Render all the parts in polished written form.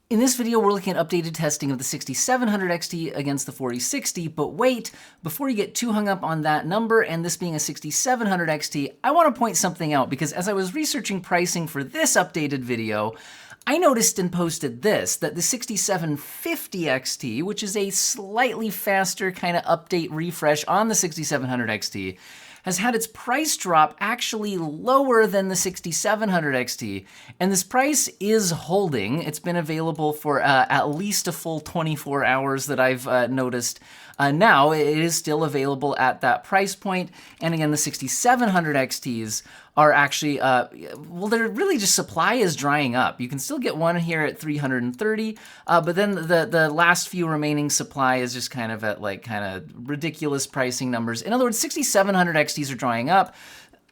In this video, we're looking at updated testing of the 6700 XT against the 4060, but wait, before you get too hung up on that number and this being a 6700 XT, I want to point something out because as I was researching pricing for this updated video, I noticed and posted this, that the 6750 XT, which is a slightly faster kind of update refresh on the 6700 XT, has had its price drop actually lower than the 6700 XT. And this price is holding. It's been available for at least a full 24 hours that I've noticed. Now, it is still available at that price point. And again, the 6700 XTs are actually, well, they're really just supply is drying up. You can still get one here at 330, but then the last few remaining supply is just kind of at like kind of ridiculous pricing numbers. In other words, 6700 XTs are drying up.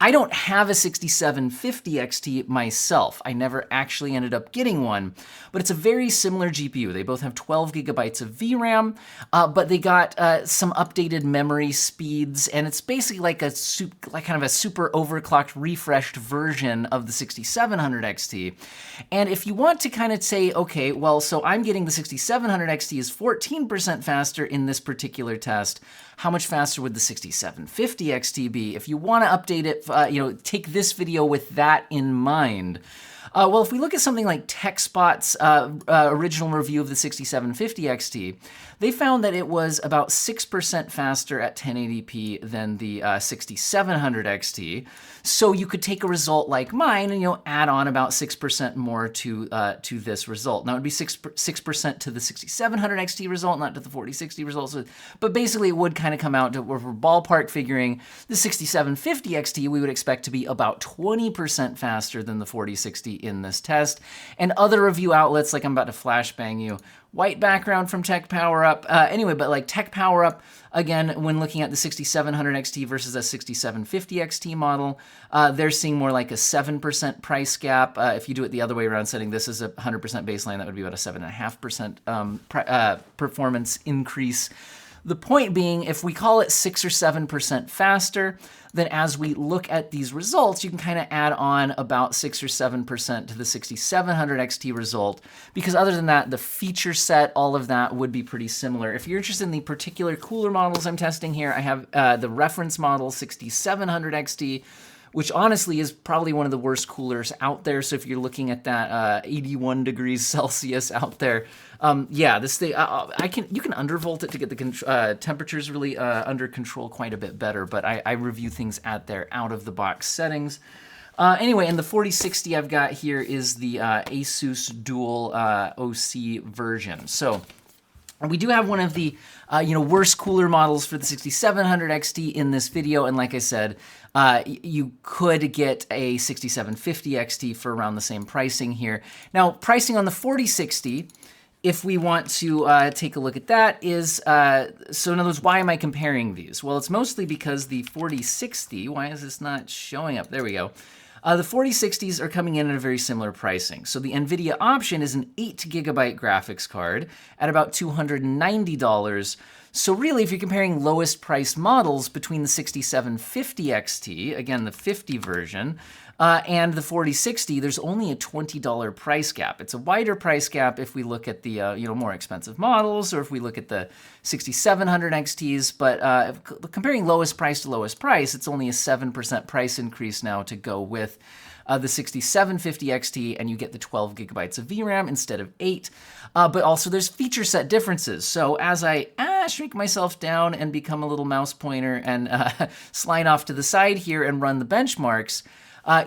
I don't have a 6750 XT myself. I never actually ended up getting one, but it's a very similar GPU. They both have 12 gigabytes of VRAM, but they got some updated memory speeds, and it's basically like kind of a super overclocked, refreshed version of the 6700 XT. And if you want to kind of say, okay, well, so I'm getting the 6700 XT is 14% faster in this particular test, how much faster would the 6750 XT be? If you want to update it, take this video with that in mind. Well, if we look at something like TechSpot's original review of the 6750 XT, they found that it was about 6% faster at 1080p than the 6700 XT. So you could take a result like mine and add on about 6% more to this result. Now it would be 6% to the 6700 XT result, not to the 4060 result. But basically, it would kind of come out to where we're ballpark figuring the 6750 XT we would expect to be about 20% faster than the 4060 in this test. And other review outlets, like I'm about to flashbang you, white background from Tech Power Up. Anyway, but like Tech Power Up, again, when looking at the 6700 XT versus a 6750 XT model, they're seeing more like a 7% price gap. If you do it the other way around, setting this as a 100% baseline, that would be about a 7.5% performance increase. The point being, if we call it 6 or 7% faster, then as we look at these results, you can kind of add on about 6 or 7% to the 6700 XT result, because other than that, the feature set, all of that would be pretty similar. If you're interested in the particular cooler models I'm testing here, I have the reference model 6700 XT, which honestly is probably one of the worst coolers out there. So if you're looking at that 81 degrees Celsius out there, yeah, this thing, you can undervolt it to get the temperatures really under control quite a bit better, but I review things at their out-of-the-box settings. Anyway, and the 4060 I've got here is the Asus Dual OC version. So we do have one of the worst cooler models for the 6700 XT in this video, and like I said, you could get a 6750 XT for around the same pricing here. Now, pricing on the 4060, if we want to take a look at that, is, so in other words, why am I comparing these? Well, it's mostly because the 4060, why is this not showing up? There we go. The 4060s are coming in at a very similar pricing. So the NVIDIA option is an 8 gigabyte graphics card at about $290. So really, if you're comparing lowest price models between the 6750 XT, again, the 50 version, and the 4060, there's only a $20 price gap. It's a wider price gap if we look at the more expensive models, or if we look at the 6700 XTs. But comparing lowest price to lowest price, it's only a 7% price increase now to go with the 6750 XT, and you get the 12 gigabytes of VRAM instead of 8. But also there's feature set differences. So as I shrink myself down and become a little mouse pointer and slide off to the side here and run the benchmarks,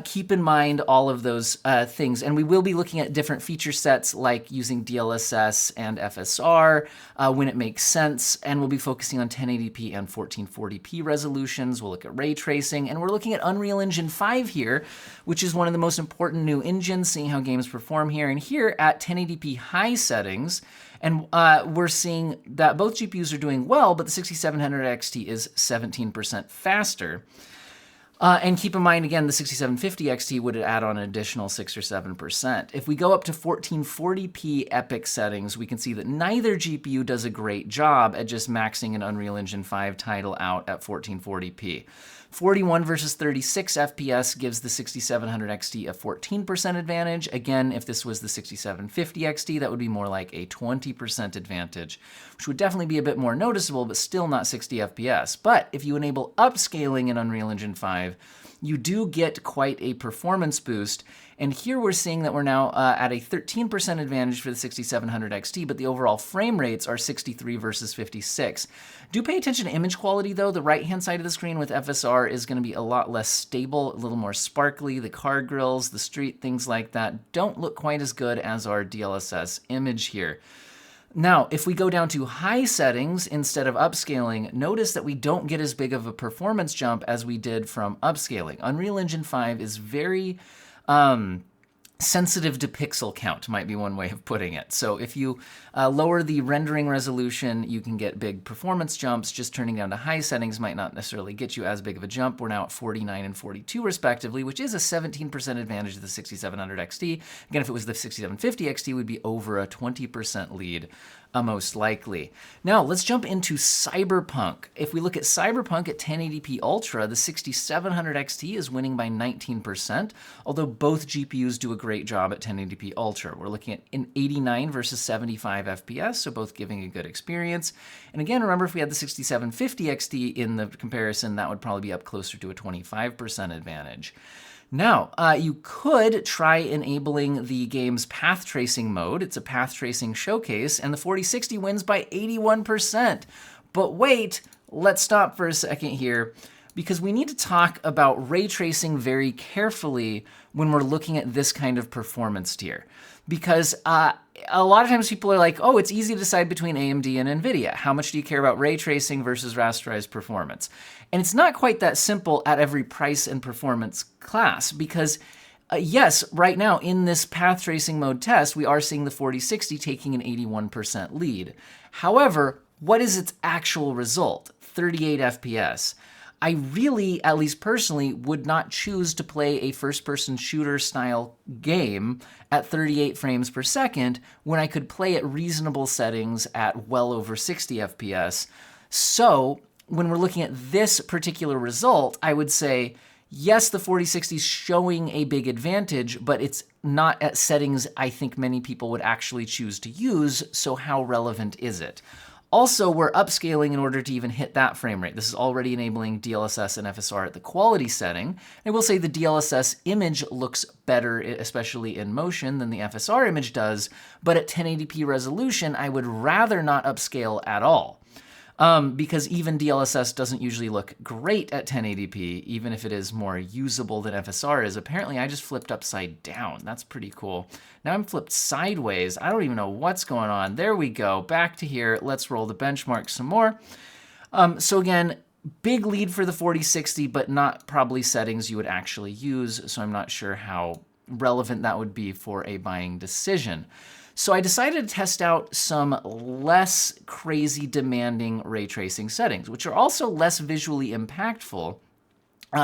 keep in mind all of those things. And we will be looking at different feature sets like using DLSS and FSR when it makes sense. And we'll be focusing on 1080p and 1440p resolutions. We'll look at ray tracing. And we're looking at Unreal Engine 5 here, which is one of the most important new engines, seeing how games perform here. And here at 1080p high settings, and we're seeing that both GPUs are doing well, but the 6700 XT is 17% faster. And keep in mind, again, the 6750 XT would add on an additional 6 or 7%. If we go up to 1440p epic settings, we can see that neither GPU does a great job at just maxing an Unreal Engine 5 title out at 1440p. 41 versus 36 FPS gives the 6700 XT a 14% advantage. Again, if this was the 6750 XT, that would be more like a 20% advantage, which would definitely be a bit more noticeable, but still not 60 FPS. But if you enable upscaling in Unreal Engine 5, you do get quite a performance boost. And here we're seeing that we're now at a 13% advantage for the 6700 XT, but the overall frame rates are 63 versus 56. Do pay attention to image quality though. The right-hand side of the screen with FSR is going to be a lot less stable, a little more sparkly. The car grills, the street, things like that don't look quite as good as our DLSS image here. Now, if we go down to high settings instead of upscaling, notice that we don't get as big of a performance jump as we did from upscaling. Unreal Engine 5 is very sensitive to pixel count, might be one way of putting it. So if you lower the rendering resolution, you can get big performance jumps. Just turning down to high settings might not necessarily get you as big of a jump. We're now at 49 and 42 respectively, which is a 17% advantage of the 6700 XT. Again, if it was the 6750 XT, we'd be over a 20% lead. Most likely. Now, let's jump into Cyberpunk. If we look at Cyberpunk at 1080p Ultra, the 6700 XT is winning by 19%, although both GPUs do a great job at 1080p Ultra. We're looking at an 89 versus 75 FPS, so both giving a good experience. And again, remember, if we had the 6750 XT in the comparison, that would probably be up closer to a 25% advantage. Now, you could try enabling the game's path tracing mode. It's a path tracing showcase, and the 4060 wins by 81%. But wait, let's stop for a second here, because we need to talk about ray tracing very carefully when we're looking at this kind of performance tier. Because a lot of times people are like, oh, it's easy to decide between AMD and NVIDIA. How much do you care about ray tracing versus rasterized performance? And it's not quite that simple at every price and performance class, because yes, right now in this path tracing mode test, we are seeing the 4060 taking an 81% lead. However, what is its actual result? 38 FPS. I really, at least personally, would not choose to play a first-person shooter style game at 38 frames per second when I could play at reasonable settings at well over 60 FPS. So when we're looking at this particular result, I would say, yes, the 4060 is showing a big advantage, but it's not at settings I think many people would actually choose to use, so how relevant is it? Also, we're upscaling in order to even hit that frame rate. This is already enabling DLSS and FSR at the quality setting. I will say the DLSS image looks better, especially in motion, than the FSR image does, but at 1080p resolution, I would rather not upscale at all. Because even DLSS doesn't usually look great at 1080p, even if it is more usable than FSR is. Apparently, I just flipped upside down. That's pretty cool. Now I'm flipped sideways. I don't even know what's going on. There we go. Back to here. Let's roll the benchmark some more. So again, big lead for the 4060, but not probably settings you would actually use, so I'm not sure how relevant that would be for a buying decision. So I decided to test out some less crazy demanding ray tracing settings, which are also less visually impactful.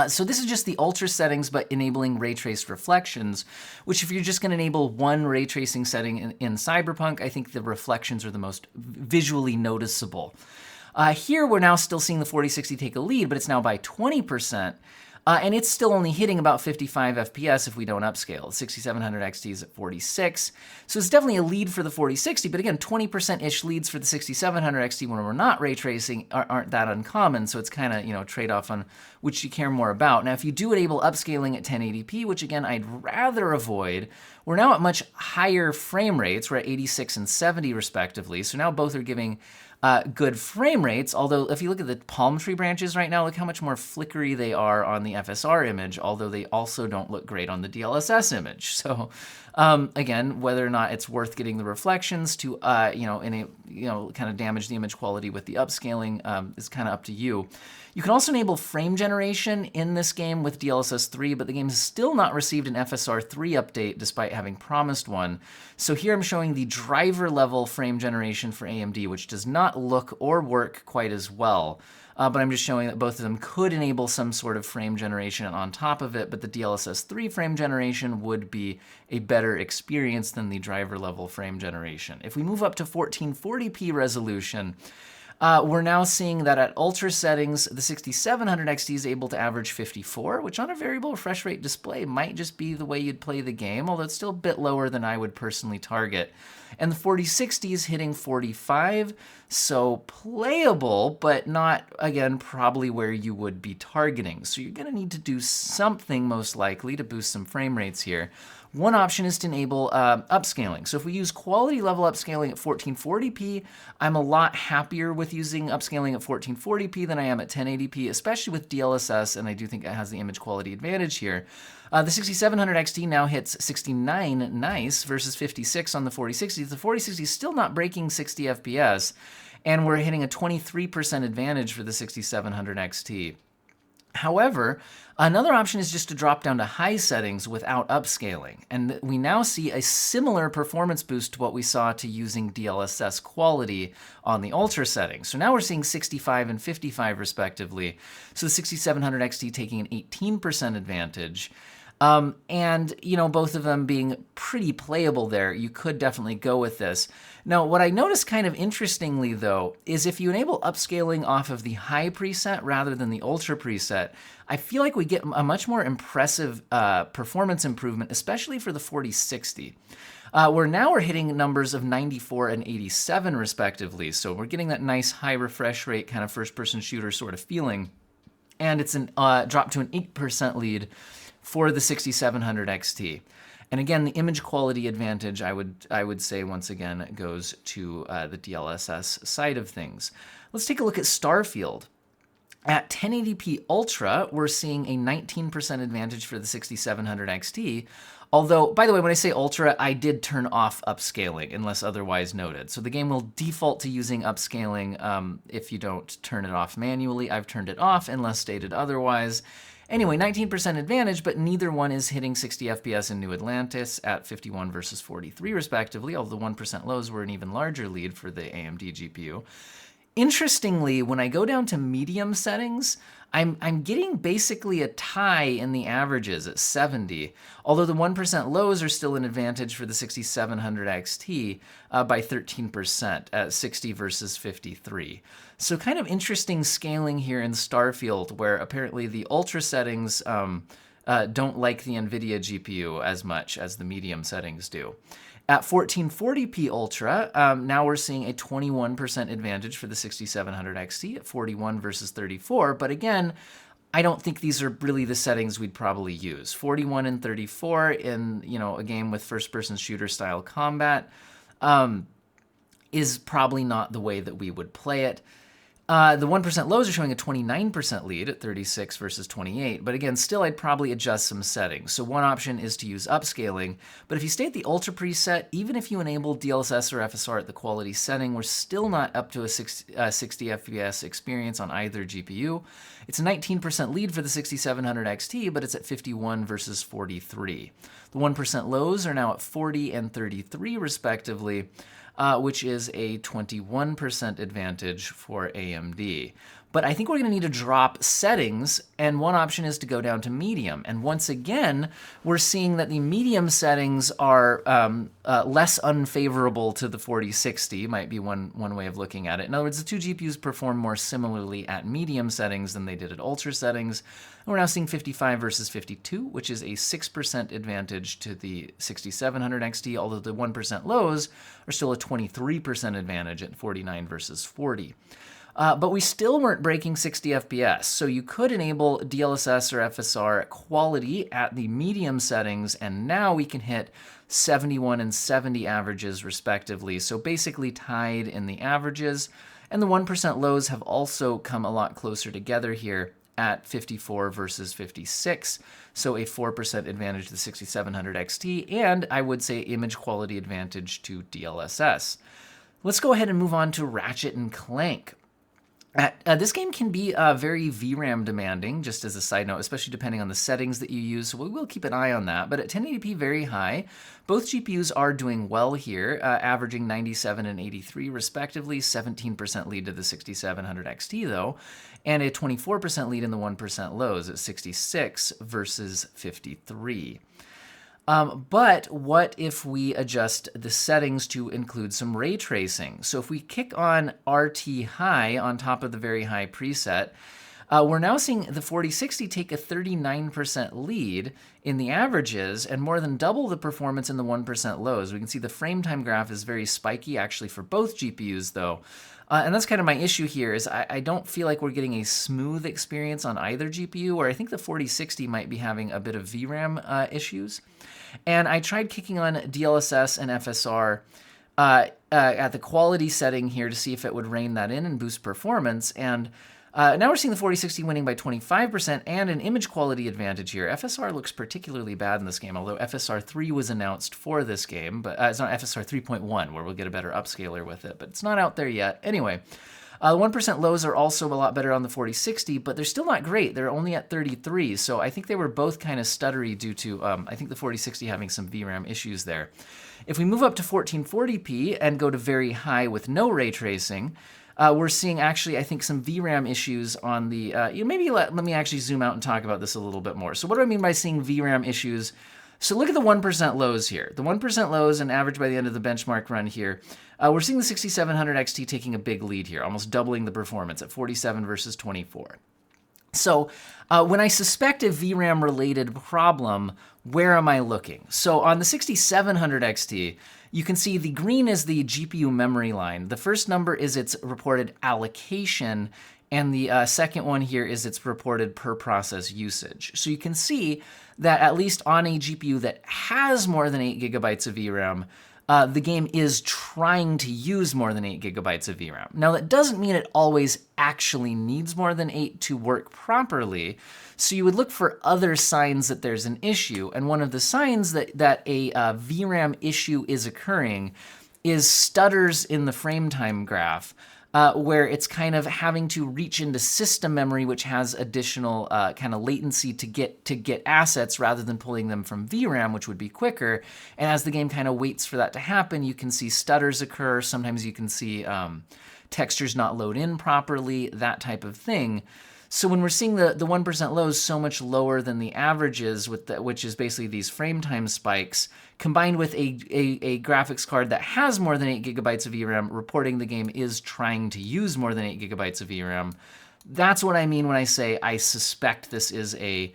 So this is just the ultra settings, but enabling ray traced reflections, which if you're just going to enable one ray tracing setting in Cyberpunk, I think the reflections are the most visually noticeable. Here we're now still seeing the 4060 take a lead, but it's now by 20%. And it's still only hitting about 55 FPS if we don't upscale. 6700 XT is at 46. So it's definitely a lead for the 4060, but again, 20%-ish leads for the 6700 XT when we're not ray tracing aren't that uncommon, so it's kind of, trade-off on which you care more about. Now, if you do enable upscaling at 1080p, which again, I'd rather avoid, we're now at much higher frame rates. We're at 86 and 70 respectively, so now both are giving good frame rates, although if you look at the palm tree branches right now, look how much more flickery they are on the FSR image, although they also don't look great on the DLSS image. So again, whether or not it's worth getting the reflections to, kind of damage the image quality with the upscaling is kind of up to you. You can also enable frame generation in this game with DLSS 3, but the game has still not received an FSR 3 update despite having promised one. So here I'm showing the driver level frame generation for AMD, which does not look or work quite as well. But I'm just showing that both of them could enable some sort of frame generation on top of it, but the DLSS 3 frame generation would be a better experience than the driver level frame generation. If we move up to 1440p resolution, We're now seeing that at ultra settings, the 6700 XT is able to average 54, which on a variable refresh rate display might just be the way you'd play the game, although it's still a bit lower than I would personally target. And the 4060 is hitting 45, so playable, but not, again, probably where you would be targeting. So you're going to need to do something, most likely, to boost some frame rates here. One option is to enable upscaling. So if we use quality level upscaling at 1440p, I'm a lot happier with using upscaling at 1440p than I am at 1080p, especially with DLSS, and I do think it has the image quality advantage here. The 6700 XT now hits 69 nice versus 56 on the 4060. The 4060 is still not breaking 60 FPS, and we're hitting a 23% advantage for the 6700 XT. However, another option is just to drop down to high settings without upscaling, and we now see a similar performance boost to what we saw to using DLSS quality on the ultra settings. So now we're seeing 65 and 55 respectively, so the 6700 XT taking an 18% advantage. And, you know, both of them being pretty playable there, you could definitely go with this. Now, what I noticed kind of interestingly, though, is if you enable upscaling off of the high preset rather than the ultra preset, I feel like we get a much more impressive performance improvement, especially for the 4060. We're hitting numbers of 94 and 87 respectively, so we're getting that nice high refresh rate kind of first-person shooter sort of feeling, and it's a drop to an 8% lead for the 6700 XT. And again, the image quality advantage, I would say once again, goes to the DLSS side of things. Let's take a look at Starfield. At 1080p Ultra, we're seeing a 19% advantage for the 6700 XT. Although, by the way, when I say Ultra, I did turn off upscaling, unless otherwise noted. So the game will default to using upscaling if you don't turn it off manually. I've turned it off unless stated otherwise. Anyway, 19% advantage, but neither one is hitting 60 FPS in New Atlantis at 51 versus 43 respectively, although the 1% lows were an even larger lead for the AMD GPU. Interestingly, when I go down to medium settings, I'm getting basically a tie in the averages at 70, although the 1% lows are still an advantage for the 6700 XT by 13% at 60 versus 53. So kind of interesting scaling here in Starfield, where apparently the ultra settings don't like the NVIDIA GPU as much as the medium settings do. At 1440p Ultra, now we're seeing a 21% advantage for the 6700 XT at 41 versus 34. But again, I don't think these are really the settings we'd probably use. 41 and 34 in, you know, a game with first-person shooter style combat is probably not the way that we would play it. The 1% lows are showing a 29% lead at 36 versus 28, but again, still I'd probably adjust some settings. So one option is to use upscaling, but if you stay at the Ultra preset, even if you enable DLSS or FSR at the quality setting, we're still not up to a 60 FPS experience on either GPU. It's a 19% lead for the 6700 XT, but it's at 51 versus 43. The 1% lows are now at 40 and 33 respectively, which is a 21% advantage for AMD. But I think we're going to need to drop settings, and one option is to go down to medium. And once again, we're seeing that the medium settings are less unfavorable to the 4060, might be one way of looking at it. In other words, the two GPUs perform more similarly at medium settings than they did at ultra settings. And we're now seeing 55 versus 52, which is a 6% advantage to the 6700 XT, although the 1% lows are still a 23% advantage at 49 versus 40. But we still weren't breaking 60 FPS, so you could enable DLSS or FSR quality at the medium settings, and now we can hit 71 and 70 averages respectively, so basically tied in the averages. And the 1% lows have also come a lot closer together here at 54 versus 56, so a 4% advantage to the 6700 XT, and I would say image quality advantage to DLSS. Let's go ahead and move on to Ratchet and Clank. This game can be very VRAM demanding, just as a side note, especially depending on the settings that you use, so we will keep an eye on that. But at 1080p very high, both GPUs are doing well here, averaging 97 and 83 respectively, 17% lead to the 6700 XT though, and a 24% lead in the 1% lows at 66 versus 53. But what if we adjust the settings to include some ray tracing? So if we kick on RT high on top of the very high preset, we're now seeing the 4060 take a 39% lead in the averages and more than double the performance in the 1% lows. We can see the frame time graph is very spiky actually for both GPUs though. And that's kind of my issue here is I don't feel like we're getting a smooth experience on either GPU, or I think the 4060 might be having a bit of VRAM issues. And I tried kicking on DLSS and FSR at the quality setting here to see if it would rein that in and boost performance. And now we're seeing the 4060 winning by 25% and an image quality advantage here. FSR looks particularly bad in this game, although FSR 3 was announced for this game, but it's not FSR 3.1 where we'll get a better upscaler with it, but it's not out there yet. Anyway, the 1% lows are also a lot better on the 4060, but they're still not great. They're only at 33, so I think they were both kind of stuttery due to, I think the 4060 having some VRAM issues there. If we move up to 1440p and go to very high with no ray tracing, we're seeing actually, I think, some VRAM issues on the, maybe let me actually zoom out and talk about this a little bit more. So what do I mean by seeing VRAM issues? So look at the 1% lows here. The 1% lows and average by the end of the benchmark run here. We're seeing the 6700 XT taking a big lead here, almost doubling the performance at 47 versus 24. So when I suspect a VRAM-related problem, where am I looking? So on the 6700 XT, you can see the green is the GPU memory line. The first number is its reported allocation, and the second one here is its reported per process usage. So you can see that at least on a GPU that has more than 8 gigabytes of VRAM, the game is trying to use more than 8 gigabytes of VRAM. Now, that doesn't mean it always actually needs more than 8 to work properly. So you would look for other signs that there's an issue. And one of the signs that a VRAM issue is occurring is stutters in the frame time graph, where it's kind of having to reach into system memory, which has additional kind of latency to get assets rather than pulling them from VRAM, which would be quicker. And as the game kind of waits for that to happen, you can see stutters occur. Sometimes you can see textures not load in properly, that type of thing. So when we're seeing the 1% lows so much lower than the averages, which is basically these frame time spikes, combined with a graphics card that has more than 8 gigabytes of VRAM, reporting the game is trying to use more than 8 gigabytes of VRAM, that's what I mean when I say I suspect this is a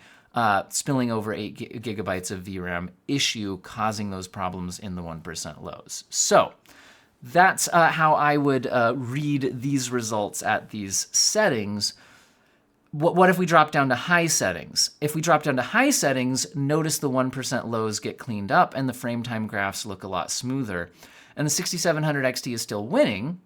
spilling over 8 gigabytes of VRAM issue causing those problems in the 1% lows. So that's how I would read these results at these settings. What if we drop down to high settings? If we drop down to high settings, notice the 1% lows get cleaned up and the frame time graphs look a lot smoother. And the 6700 XT is still winning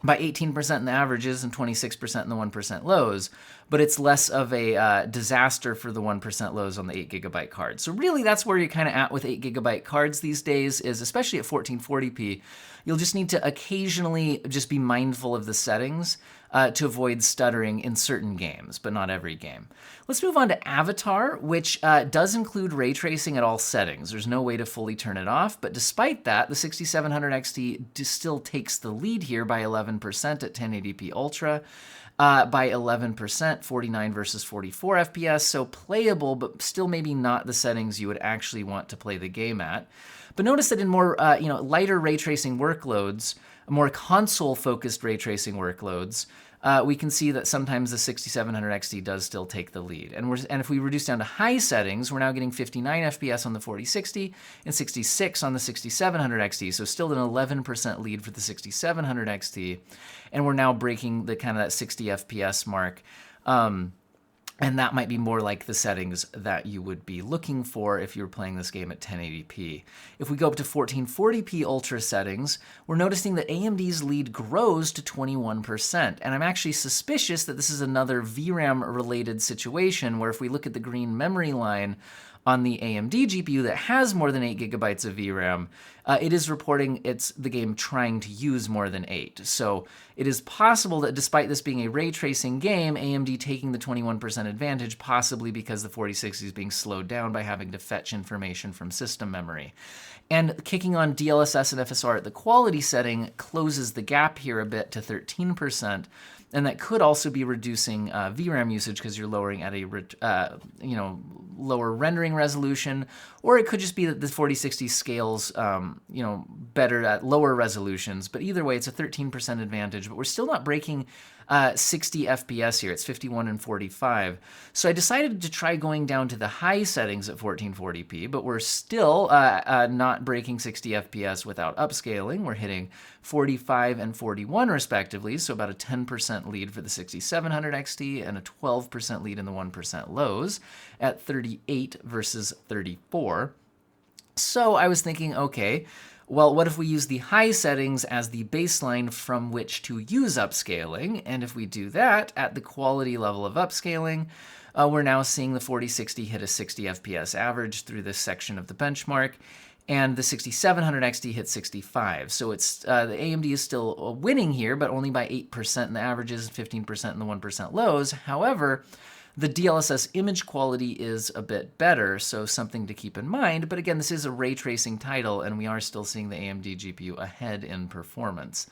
by 18% in the averages and 26% in the 1% lows, but it's less of a disaster for the 1% lows on the 8 gigabyte card. So really that's where you're kind of at with 8 gigabyte cards these days, is especially at 1440p, you'll just need to occasionally just be mindful of the settings to avoid stuttering in certain games, but not every game. Let's move on to Avatar, which does include ray tracing at all settings. There's no way to fully turn it off, but despite that, the 6700 XT still takes the lead here by 11% at 1080p Ultra, by 11%, 49 versus 44 FPS, so playable, but still maybe not the settings you would actually want to play the game at. But notice that in more lighter ray tracing workloads, more console-focused ray tracing workloads, we can see that sometimes the 6700 XT does still take the lead. And if we reduce down to high settings, we're now getting 59 FPS on the 4060 and 66 on the 6700 XT, so still an 11% lead for the 6700 XT. And we're now breaking the kind of that 60 FPS mark. And that might be more like the settings that you would be looking for if you were playing this game at 1080p. If we go up to 1440p Ultra settings, we're noticing that AMD's lead grows to 21%. And I'm actually suspicious that this is another VRAM-related situation, where if we look at the green memory line on the AMD GPU that has more than 8 gigabytes of VRAM, it is reporting it's the game trying to use more than 8. So it is possible that despite this being a ray tracing game, AMD taking the 21% advantage, possibly because the 4060 is being slowed down by having to fetch information from system memory. And kicking on DLSS and FSR at the quality setting closes the gap here a bit to 13%. And that could also be reducing VRAM usage because you're lowering at a lower rendering resolution, or it could just be that the 4060 scales better at lower resolutions. But either way, it's a 13% advantage. But we're still not breaking 60 FPS here. It's 51 and 45. So I decided to try going down to the high settings at 1440p, but we're still not breaking 60 FPS without upscaling. We're hitting 45 and 41 respectively, so about a 10% lead for the 6700 XT and a 12% lead in the 1% lows at 38 versus 34. So I was thinking, okay, well, what if we use the high settings as the baseline from which to use upscaling? And if we do that at the quality level of upscaling, we're now seeing the 4060 hit a 60 FPS average through this section of the benchmark, and the 6700 XT hit 65. So it's the AMD is still winning here, but only by 8% in the averages, 15% in the 1% lows. However, the DLSS image quality is a bit better, so something to keep in mind. But again, this is a ray tracing title, and we are still seeing the AMD GPU ahead in performance.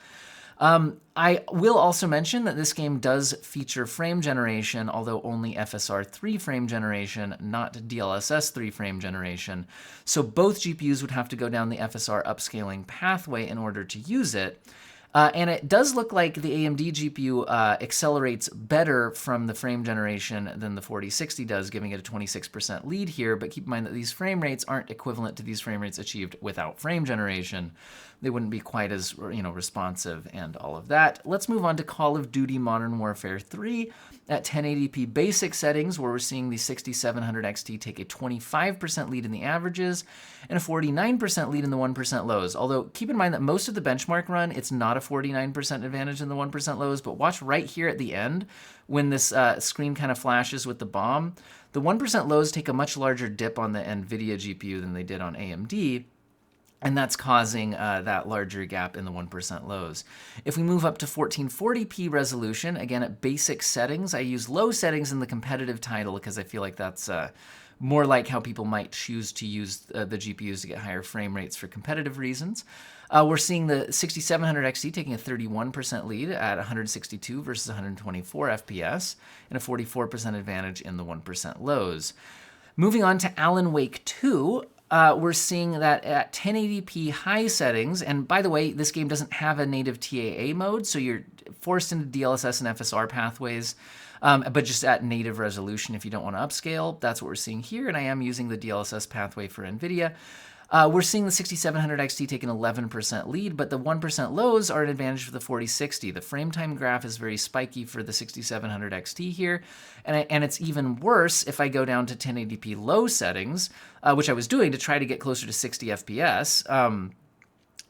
I will also mention that this game does feature frame generation, although only FSR 3 frame generation, not DLSS 3 frame generation. So both GPUs would have to go down the FSR upscaling pathway in order to use it. And it does look like the AMD GPU accelerates better from the frame generation than the 4060 does, giving it a 26% lead here. But keep in mind that these frame rates aren't equivalent to these frame rates achieved without frame generation. They wouldn't be quite as responsive and all of that. Let's move on to Call of Duty Modern Warfare 3 at 1080p basic settings, where we're seeing the 6700 XT take a 25% lead in the averages and a 49% lead in the 1% lows. Although keep in mind that most of the benchmark run, it's not a 49% advantage in the 1% lows, but watch right here at the end when this screen kind of flashes with the bomb. The 1% lows take a much larger dip on the NVIDIA GPU than they did on AMD, and that's causing that larger gap in the 1% lows. If we move up to 1440p resolution, again at basic settings, I use low settings in the competitive title because I feel like that's more like how people might choose to use the GPUs to get higher frame rates for competitive reasons. We're seeing the 6700 XT taking a 31% lead at 162 versus 124 FPS and a 44% advantage in the 1% lows. Moving on to Alan Wake 2, we're seeing that at 1080p high settings, and by the way, this game doesn't have a native TAA mode, so you're forced into DLSS and FSR pathways, but just at native resolution if you don't want to upscale. That's what we're seeing here, and I am using the DLSS pathway for NVIDIA. We're seeing the 6700 XT take an 11% lead, but the 1% lows are an advantage for the 4060. The frame time graph is very spiky for the 6700 XT here, and it's even worse if I go down to 1080p low settings, which I was doing to try to get closer to 60 FPS.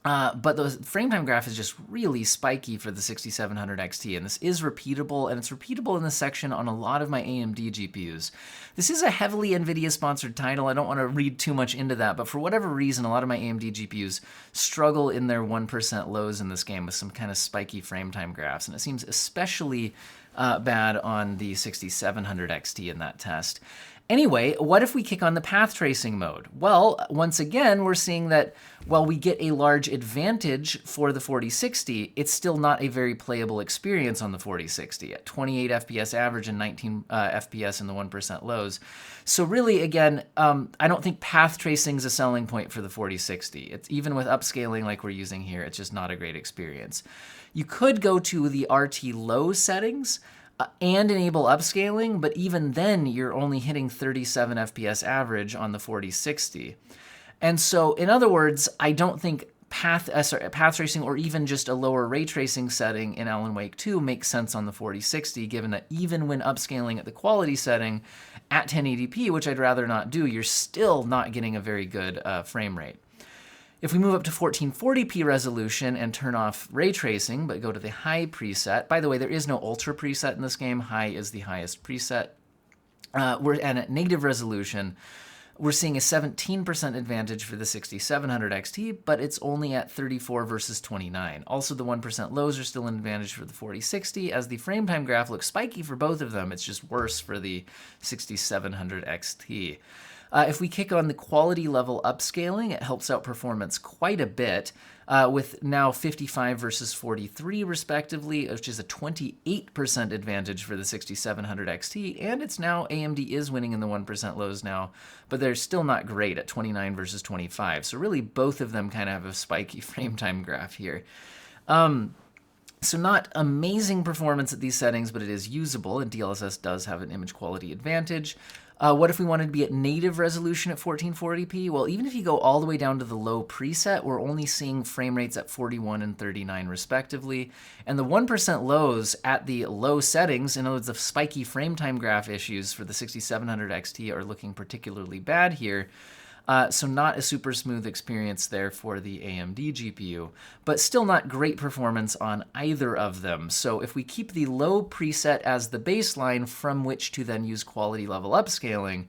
But the frame time graph is just really spiky for the 6700 XT, and this is repeatable, and it's repeatable in this section on a lot of my AMD GPUs. This is a heavily NVIDIA-sponsored title. I don't want to read too much into that, but for whatever reason, a lot of my AMD GPUs struggle in their 1% lows in this game with some kind of spiky frame time graphs, and it seems especially bad on the 6700 XT in that test. Anyway, what if we kick on the path tracing mode? Well, once again, we're seeing that while we get a large advantage for the 4060, it's still not a very playable experience on the 4060 at 28 FPS average and 19 FPS in the 1% lows. So really, again, I don't think path tracing is a selling point for the 4060. It's even with upscaling like we're using here, it's just not a great experience. You could go to the RT low settings and enable upscaling, but even then you're only hitting 37 FPS average on the 4060. And so, in other words, I don't think path tracing or even just a lower ray tracing setting in Alan Wake 2 makes sense on the 4060, given that even when upscaling at the quality setting at 1080p, which I'd rather not do, you're still not getting a very good frame rate. If we move up to 1440p resolution and turn off ray tracing, but go to the high preset, by the way, there is no ultra preset in this game. High is the highest preset. And at native resolution, we're seeing a 17% advantage for the 6700 XT, but it's only at 34 versus 29. Also, the 1% lows are still an advantage for the 4060, as the frame time graph looks spiky for both of them. It's just worse for the 6700 XT. If we kick on the quality level upscaling, it helps out performance quite a bit, with now 55 versus 43 respectively, which is a 28% advantage for the 6700 XT, and it's now AMD is winning in the 1% lows now, but they're still not great at 29 versus 25. So really both of them kind of have a spiky frame time graph here. So not amazing performance at these settings, but it is usable, and DLSS does have an image quality advantage. What if we wanted to be at native resolution at 1440p? Well, even if you go all the way down to the low preset, we're only seeing frame rates at 41 and 39 respectively. And the 1% lows at the low settings, in other words, the spiky frame time graph issues for the 6700 XT are looking particularly bad here. So not a super smooth experience there for the AMD GPU, but still not great performance on either of them. So if we keep the low preset as the baseline from which to then use quality level upscaling,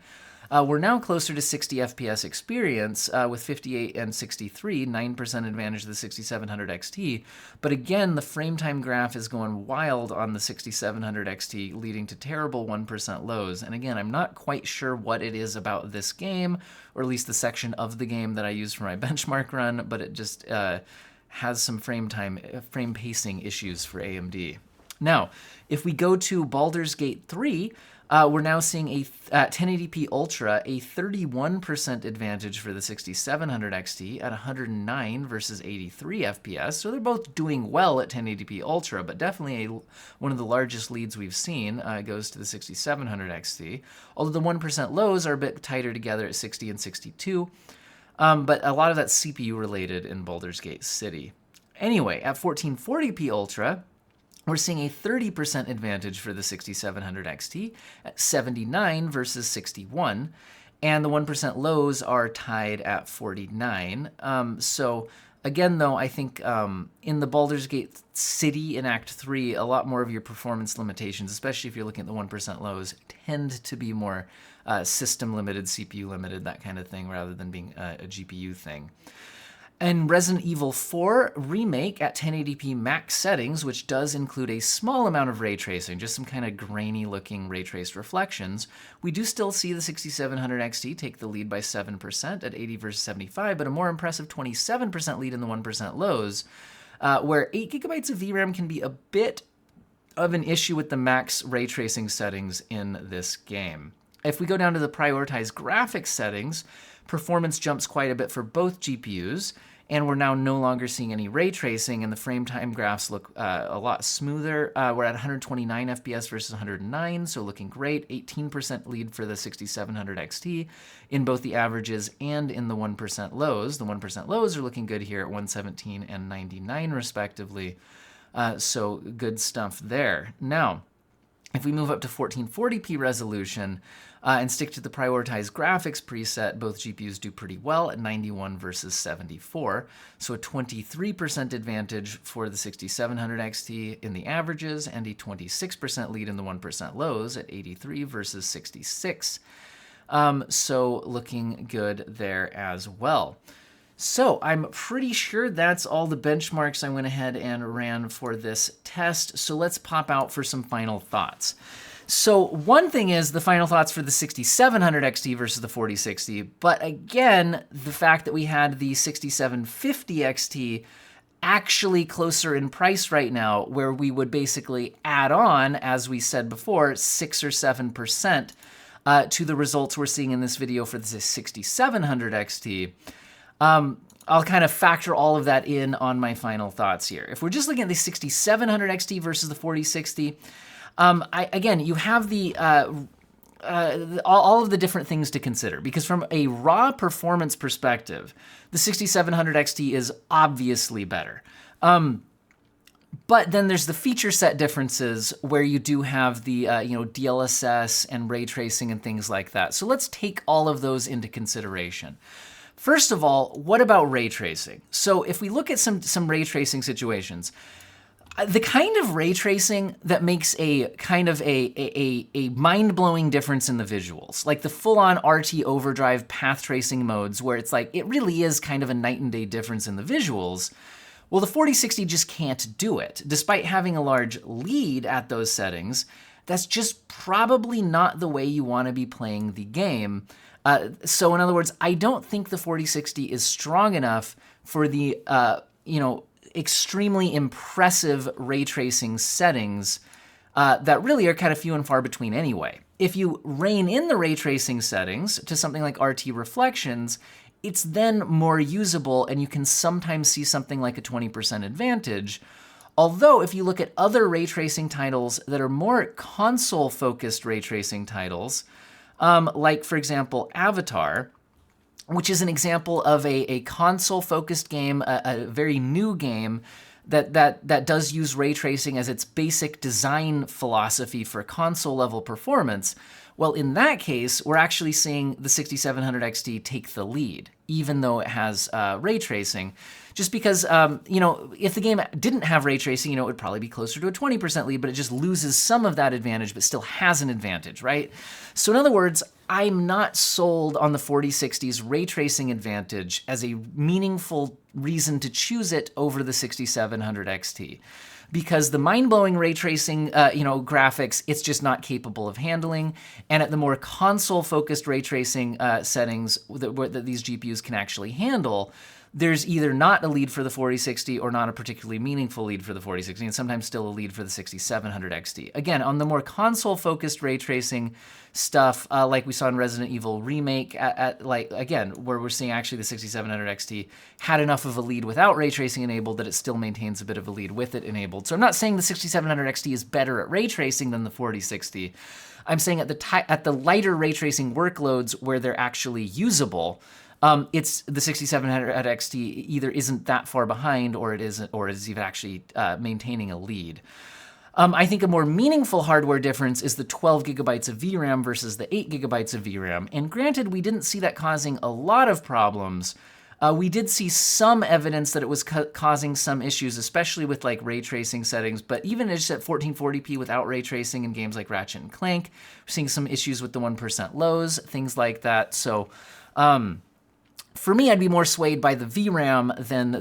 we're now closer to 60 FPS experience with 58 and 63, 9% advantage of the 6700 XT. But again, the frame time graph is going wild on the 6700 XT, leading to terrible 1% lows. And again, I'm not quite sure what it is about this game, or at least the section of the game that I used for my benchmark run, but it just has some frame pacing issues for AMD. Now, if we go to Baldur's Gate 3, we're now seeing a 1080p Ultra, a 31% advantage for the 6700 XT at 109 versus 83 FPS. So they're both doing well at 1080p Ultra, but definitely one of the largest leads we've seen goes to the 6700 XT. Although the 1% lows are a bit tighter together at 60 and 62, but a lot of that's CPU related in Baldur's Gate City. Anyway, at 1440p Ultra, we're seeing a 30% advantage for the 6700 XT at 79 versus 61, and the 1% lows are tied at 49. So again, though, I think in the Baldur's Gate City in Act 3, a lot more of your performance limitations, especially if you're looking at the 1% lows, tend to be more system limited, CPU limited, that kind of thing, rather than being a GPU thing. And Resident Evil 4 Remake at 1080p max settings, which does include a small amount of ray tracing, just some kind of grainy looking ray traced reflections, we do still see the 6700 XT take the lead by 7% at 80 versus 75, but a more impressive 27% lead in the 1% lows, where 8 gigabytes of VRAM can be a bit of an issue with the max ray tracing settings in this game. If we go down to the prioritized graphics settings, performance jumps quite a bit for both GPUs, and we're now no longer seeing any ray tracing, and the frame time graphs look a lot smoother. We're at 129 FPS versus 109, so looking great. 18% lead for the 6700 XT in both the averages and in the 1% lows. The 1% lows are looking good here at 117 and 99 respectively, so good stuff there. Now, if we move up to 1440p resolution and stick to the prioritized graphics preset, both GPUs do pretty well at 91 versus 74. So a 23% advantage for the 6700 XT in the averages and a 26% lead in the 1% lows at 83 versus 66. So looking good there as well. So I'm pretty sure that's all the benchmarks I went ahead and ran for this test. So let's pop out for some final thoughts. So one thing is the final thoughts for the 6700 XT versus the 4060. But again, the fact that we had the 6750 XT actually closer in price right now, where we would basically add on, as we said before, 6 or 7% to the results we're seeing in this video for the 6700 XT. I'll kind of factor all of that in on my final thoughts here. If we're just looking at the 6700 XT versus the 4060, again, you have the all of the different things to consider, because from a raw performance perspective, the 6700 XT is obviously better. But then there's the feature set differences where you do have the DLSS and ray tracing and things like that. So let's take all of those into consideration. First of all, what about ray tracing? So if we look at some ray tracing situations, The kind of ray tracing that makes a kind of a mind-blowing difference in the visuals, like the full-on RT Overdrive path tracing modes where it's like, it really is kind of a night and day difference in the visuals. Well, the 4060 just can't do it. Despite having a large lead at those settings, that's just probably not the way you want to be playing the game. So in other words, I don't think the 4060 is strong enough for the, extremely impressive ray tracing settings that really are kind of few and far between anyway. If you rein in the ray tracing settings to something like RT Reflections, it's then more usable and you can sometimes see something like a 20% advantage. Although if you look at other ray tracing titles that are more console-focused ray tracing titles, like for example Avatar, which is an example of a console-focused game, a very new game that does use ray tracing as its basic design philosophy for console-level performance. Well, in that case, we're actually seeing the 6700 XT take the lead, even though it has ray tracing. Just because, if the game didn't have ray tracing, it would probably be closer to a 20% lead, but it just loses some of that advantage, but still has an advantage, right? So in other words, I'm not sold on the 4060's ray tracing advantage as a meaningful reason to choose it over the 6700 XT. Because the mind-blowing ray tracing, graphics, it's just not capable of handling. And at the more console-focused ray tracing settings that these GPUs can actually handle, there's either not a lead for the 4060 or not a particularly meaningful lead for the 4060, and sometimes still a lead for the 6700 XT. Again, on the more console-focused ray tracing stuff, like we saw in Resident Evil Remake, where we're seeing actually the 6700 XT had enough of a lead without ray tracing enabled that it still maintains a bit of a lead with it enabled. So I'm not saying the 6700 XT is better at ray tracing than the 4060. I'm saying at the lighter ray tracing workloads where they're actually usable, it's the 6700 XT either isn't that far behind or it isn't, or is even actually maintaining a lead. I think a more meaningful hardware difference is the 12 gigabytes of VRAM versus the 8 gigabytes of VRAM. And granted, we didn't see that causing a lot of problems. We did see some evidence that it was causing some issues, especially with like ray tracing settings, but even just at 1440p without ray tracing in games like Ratchet and Clank, we're seeing some issues with the 1% lows, things like that. So, for me, I'd be more swayed by the VRAM than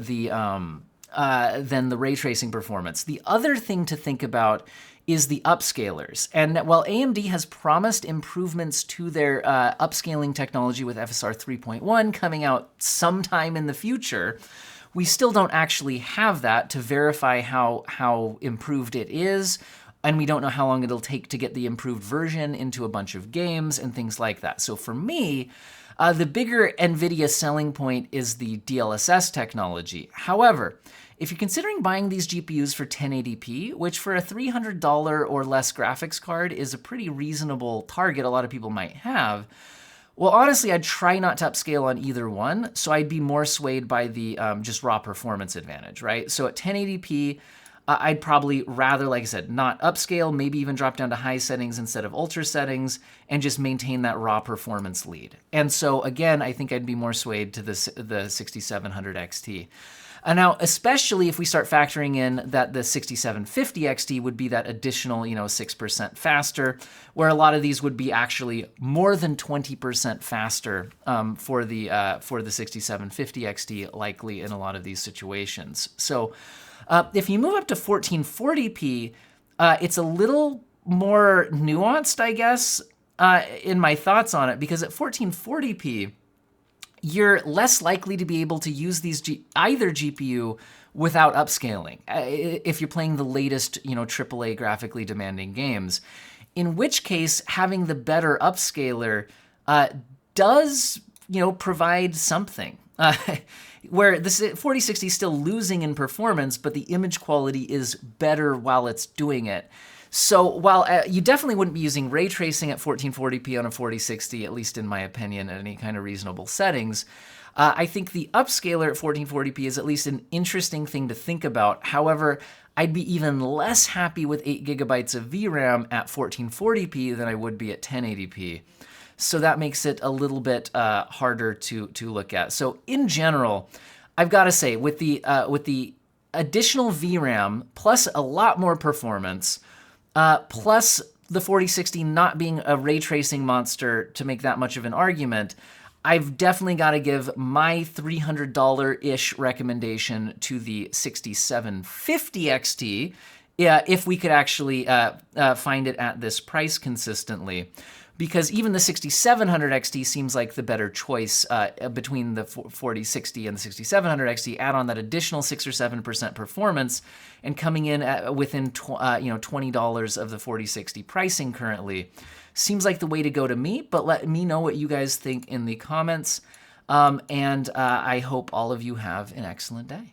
the ray tracing performance. The other thing to think about is the upscalers. And while AMD has promised improvements to their upscaling technology with FSR 3.1 coming out sometime in the future, we still don't actually have that to verify how improved it is. And we don't know how long it'll take to get the improved version into a bunch of games and things like that. So for me, the bigger NVIDIA selling point is the DLSS technology. However, if you're considering buying these GPUs for 1080p, which for a $300 or less graphics card is a pretty reasonable target a lot of people might have, well, honestly, I'd try not to upscale on either one, so I'd be more swayed by the just raw performance advantage, right? So at 1080p, I'd probably rather, like I said, not upscale, maybe even drop down to high settings instead of ultra settings, and just maintain that raw performance lead. And so again, I think I'd be more swayed to the 6700 XT. And now, especially if we start factoring in that the 6750 XT would be that additional, 6% faster, where a lot of these would be actually more than 20% faster for the 6750 XT, likely in a lot of these situations. So if you move up to 1440p, it's a little more nuanced, I guess, in my thoughts on it, because at 1440p, you're less likely to be able to use either GPU without upscaling if you're playing the latest, AAA graphically demanding games. In which case, having the better upscaler does, provide something. Where the 4060 is still losing in performance, but the image quality is better while it's doing it. So while you definitely wouldn't be using ray tracing at 1440p on a 4060, at least in my opinion, at any kind of reasonable settings, I think the upscaler at 1440p is at least an interesting thing to think about. However, I'd be even less happy with 8 gigabytes of VRAM at 1440p than I would be at 1080p. So that makes it a little bit harder to look at. So in general, I've got to say, with the additional VRAM plus a lot more performance, plus the 4060 not being a ray tracing monster to make that much of an argument, I've definitely got to give my $300-ish recommendation to the 6750 XT, if we could actually find it at this price consistently. Because even the 6700 XT seems like the better choice between the 4060 and the 6700 XT. Add on that additional 6 or 7% performance, and coming in at within $20 of the 4060 pricing currently. Seems like the way to go to me, but let me know what you guys think in the comments. And I hope all of you have an excellent day.